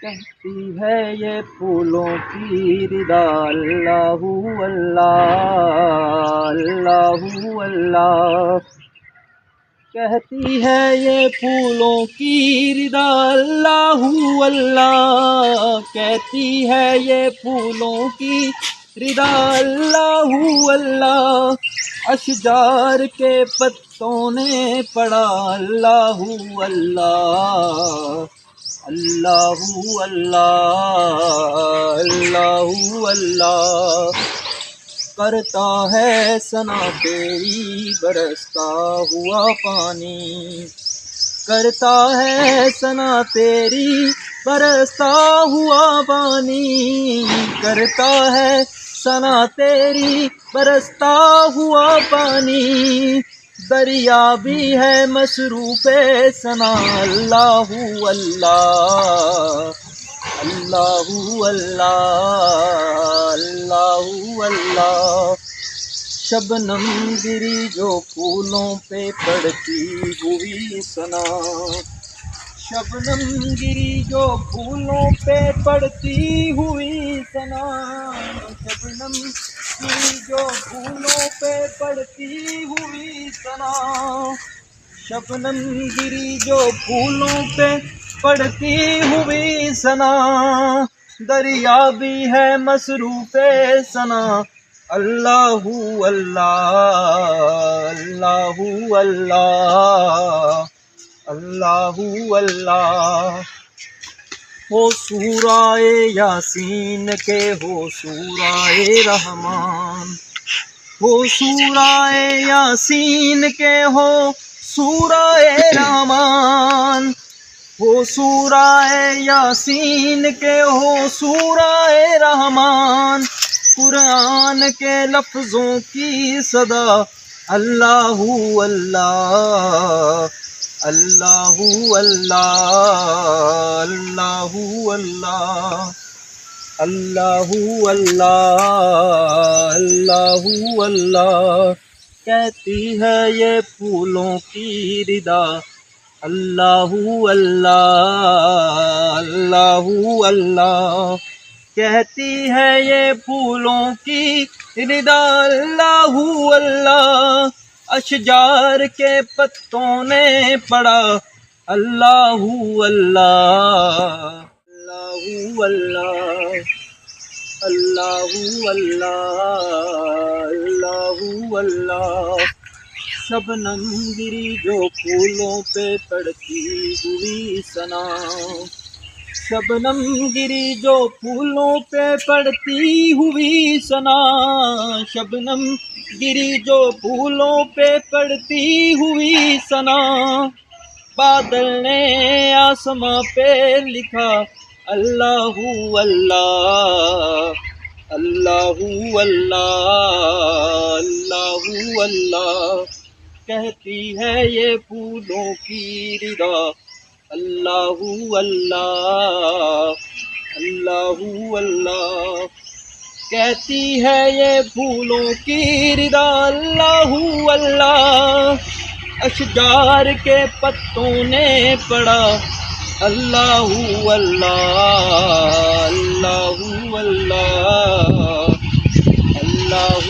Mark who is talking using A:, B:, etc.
A: کہتی ہے یہ پھولوں کی ردا اللہ اللہ اللہ اللہ، کہتی ہے یہ پھولوں کی ردا اللہ اللہ، کہتی ہے یہ پھولوں کی ردا اللہ اللہ، اشجار کے پتوں نے پڑھا اللہ اللہ اللہ اللہ اللہ اللہ، کرتا ہے ثنا تیری برستا ہوا پانی، کرتا ہے ثنا تیری برستا ہوا پانی، کرتا ہے ثنا تیری برستا ہوا پانی، دریا بھی ہے مصروف ثنا اللہ اللہ اللہ اللہ اللہ اللہ، شبنم گری جو پھولوں پہ پڑتی ہوئی ثنا، شبنم گری جو پھولوں پہ پڑتی ہوئی ثنا، شبنم گری جو پھولوں پہ پڑتی ہوئی ثنا، شبنم گری جو پھولوں پہ پڑتی ہوئی ثنا، دریا بھی ہے مصروف ثنا اللہ اللہ اللہ اللہ اللہ اللہ، ہو سورہ یاسین کے ہو سورہ رحمان، ہو سورہ یاسین کے ہو سورہ رحمان، ہو سورہ یاسین کے ہو سورہ رحمان، قرآن کے لفظوں کی صدا اللہ اللہ اللہ اللہ اللہ اللہ اللہ اللہ اللہ اللہ، کہتی ہے یہ پھولوں کی ردا اللہ اللہ اللہ اللہ، کہتی ہے یہ پھولوں کی ردا اللہ اللہ، اشجار کے پتوں نے پڑھا اللہ اللہ اللہ اللہ اللہ اللہ اللہ اللہ، شبنم گری جو پھولوں پہ پڑتی ہوئی ثنا، شبنم گری جو پھولوں پہ پڑتی ہوئی ثنا، شبنم گری جو پھولوں پہ پڑتی ہوئی ثنا، بادل نے آسماں پہ لکھا اللہ اللہ اللہ اللہ اللہ اللہ، کہتی ہے یہ پھولوں کی ردا اللہ اللہ اللہ اللہ، کہتی ہے یہ پھولوں کی ردا اللہ اللہ، اشجار کے پتوں نے پڑھا اللہ اللہ اللہ اللہ اللہ